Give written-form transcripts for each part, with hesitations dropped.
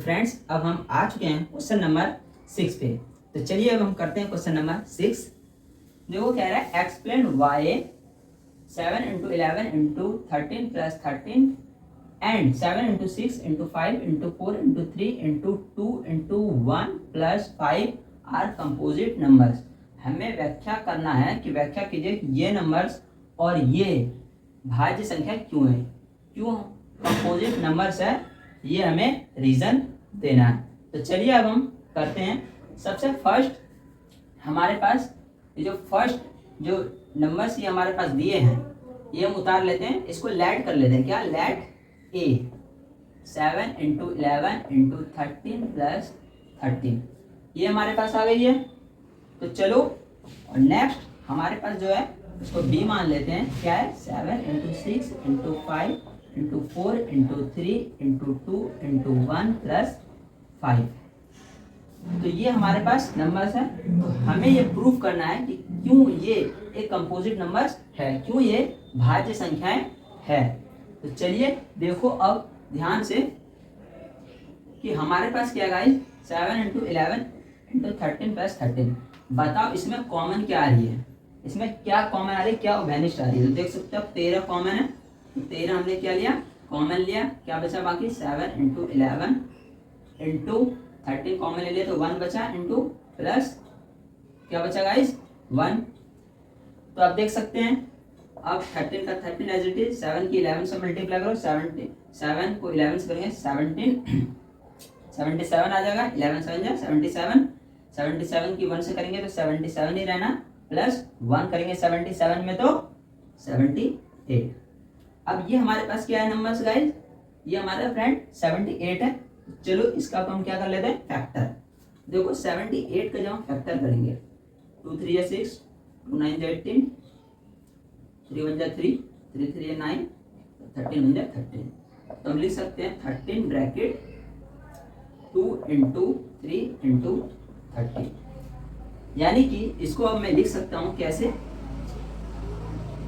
Friends अब हम आ चुके हैं क्वेश्चन नंबर 6 पे। तो चलिए अब हम करते हैं क्वेश्चन नंबर 6। देखो कह रहा है explain why 7 into 11 into 13 plus 13 and 7 into 6 into 5 into 4 into 3 into 2 into 1 plus 5 are composite numbers. हमें व्याख्या करना है कि व्याख्या कीजिए कि ये नंबर्स और ये भाज्य संख्या क्यों है, क्यों कंपोजिट नंबर्स है, ये हमें रीजन देना है। तो चलिए अब हम करते हैं। सबसे फर्स्ट हमारे पास ये जो फर्स्ट जो नंबर्स ये हमारे पास दिए हैं ये हम उतार लेते हैं, इसको लेट कर लेते हैं। क्या लेट ए 7 इंटू 11 इंटू 13 प्लस 13 ये हमारे पास आ गई है। तो चलो और नेक्स्ट हमारे पास जो है इसको बी मान लेते हैं। क्या है 7 into 6 into 5 into 4 into 3 into 2 into 1 plus 5। तो ये हमारे पास नंबर्स है। तो हमें ये प्रूफ करना है कि क्यों ये एक कंपोजिट नंबर्स है, क्यों ये भाज्य संख्याएं है। तो चलिए देखो अब ध्यान से कि हमारे पास क्या गाइस 7 इंटू 11 इंटू 13 प्लस 13। बताओ इसमें कॉमन क्या आ रही है, इसमें क्या कॉमन आ रही है, क्या वेनिश आ रही है। तो देख सकते हो 13 कॉमन है, तो 13 हमने क्या लिया कॉमन लिया। क्या बचा बाकी 7 इंटू 11 इंटू 13 कॉमन ले लिया तो 1 बचा इंटू प्लस क्या बचा गाइस 1। तो आप देख सकते हैं अब 13 का 13 एज इट इज, 7 की 11 से मल्टीप्लाई करो, 7 को 11 से करेंगे 77 आ जाएगा। 11 7 जा 77, 77 की 1 से करेंगे तो 77 ही रहना, प्लस 1 करेंगे 77 में तो 78। अब ये हमारे पास क्या है नंबर्स गाइस, ये हमारा फ्रेंड 78 है। चलो इसका तो हम क्या कर लेते हैं फैक्टर। देखो 78 का जब हम फैक्टर करेंगे 2 3 या 6, 2 9 जा 18, 3 1 जा 3, 3 3 9, 13 1 जा 13। तो हम लिख सकते हैं 13 ब्रैकेट 2 इंटू 3 इंटू 30। यानी कि इसको अब मैं लिख सकता हूँ कैसे,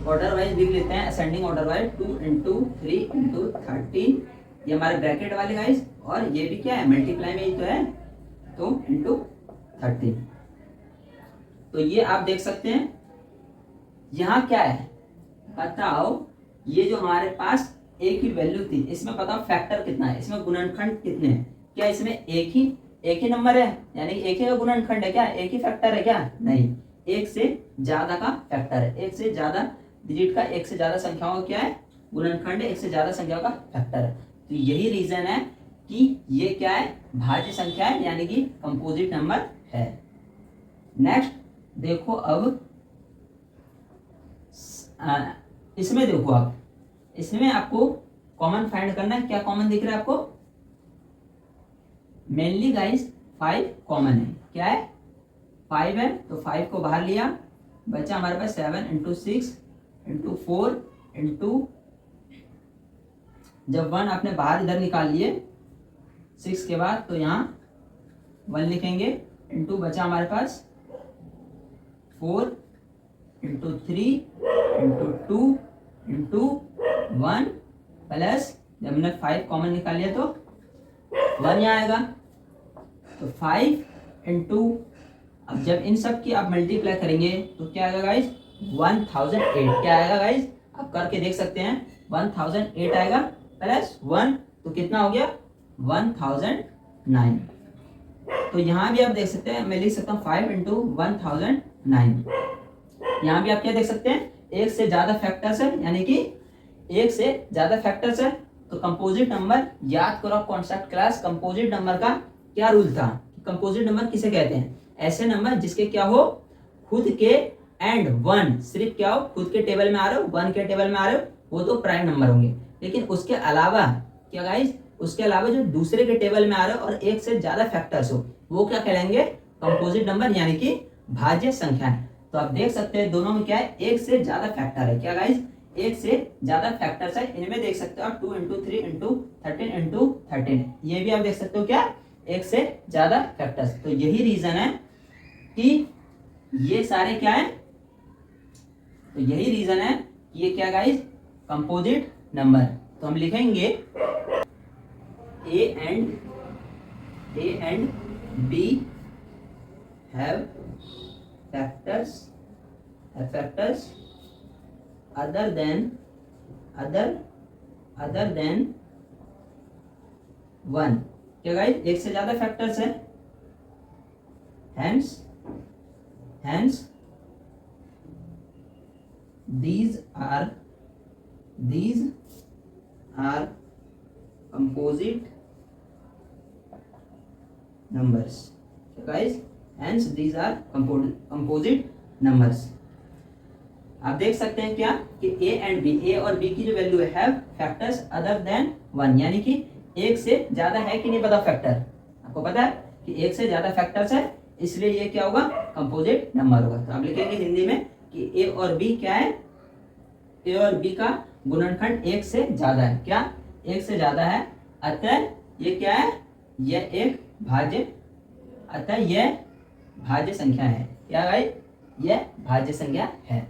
ऑर्डर वाइज लिख लेते हैं, ascending order wise 2 into 3 into 13 ये हमारे ब्रैकेट वाले गाइस, और ये भी क्या है मल्टीप्लाई में ही तो है, तो इंटू 13। तो ये आप देख सकते हैं यहाँ क्या है बताओ, ये जो हमारे पास a की वैल्यू थी इसमें बताओ फैक्टर कितना है, इसमें गुणनखंड कितने हैं। क्या इसमें एक ही नंबर है, यानी एक ही का गुणनखंड है, क्या एक ही फैक्टर है क्या, नहीं, एक से ज्यादा का फैक्टर है, एक से ज्यादा डिजिट का, एक से ज्यादा संख्याओं का क्या है गुणनखंड है, एक से ज्यादा संख्याओं का फैक्टर है। तो यही रीजन है कि ये क्या है भाज्य संख्या है, यानी कि कंपोजिट नंबर है। नेक्स्ट देखो अब इसमें देखो आप, इसमें आपको कॉमन फाइंड करना है। क्या कॉमन दिख रहा है आपको, मेनली गाइस 5 कॉमन है। क्या है 5 है, तो 5 को बाहर लिया, बचा हमारे पास 7 इंटू 6 इंटू 4 इंटू, जब 1 आपने बाहर इधर निकाल लिए 6 के बाद तो यहाँ 1 लिखेंगे, इंटू बचा हमारे पास 4 इंटू 3 इंटू 2 इंटू 1 प्लस, जब हमने 5 कॉमन निकाल लिया तो 1 यहाँ आएगा, तो 5 इंटू, अब जब इन सब की आप मल्टीप्लाई करेंगे तो क्या आएगा गाइस 1008। क्या आएगा गाइस आप करके देख सकते हैं 1008 आएगा, प्लस 1 तो कितना हो गया 1009। तो यहाँ भी आप देख सकते हैं, मैं लिख सकता हूँ 5 इंटू 1009। यहाँ भी आप क्या देख सकते हैं एक से ज्यादा फैक्टर्स है, यानी कि एक से ज्यादा फैक्टर्स है। तो कंपोजिट नंबर याद करो कॉन्सेप्ट क्लास, कंपोजिट नंबर का क्या रूल था, कंपोजिट नंबर किसे कहते हैं, ऐसे नंबर जिसके क्या हो खुद के एंड 1 सिर्फ क्या हो खुद के टेबल में आ रहे हो, 1 के टेबल में आ रहे हो, वो तो प्राइम नंबर होंगे, लेकिन उसके अलावा क्या गाइस, उसके अलावा जो दूसरे के टेबल में आ रहे हो और एक से ज्यादा फैक्टर्स हो वो क्या कहलाएंगे कंपोजिट नंबर, यानी कि भाज्य संख्या है। तो आप देख सकते हैं दोनों में क्या है एक से ज्यादा फैक्टर है। क्या गाइस एक से ज्यादा फैक्टर्स है, इनमें देख सकते हो आप 2 इंटू 3 इंटू 13 इंटू 13, ये भी आप देख सकते हो क्या एक से ज्यादा फैक्टर्स। तो यही रीजन है कि ये सारे क्या है, तो यही रीजन है कि ये क्या गाइस कंपोजिट नंबर। तो हम लिखेंगे A and A and B have factors other than 1। क्या गाइस, एक से ज्यादा फैक्टर्स है, hence these are composite numbers। guys, hence these are composite numbers। आप देख सकते हैं क्या कि ए एंड बी, ए और बी की जो वैल्यू है हैव फैक्टर्स अदर देन 1, यानी कि एक से ज्यादा है कि नहीं पता फैक्टर। आपको पता है कि एक से ज्यादा फैक्टर्स है, इसलिए ये क्या होगा, कंपोजिट नंबर होगा। तो आप लिखेंगे हिंदी में कि ए और बी क्या है, ए और बी का गुणनखंड एक से ज्यादा है। क्या, एक से ज्यादा है, अतः ये क्या है, यह एक भाज्य, अतः यह भाज्य संख्या है। क्या भाई, यह भाज्य संख्या है।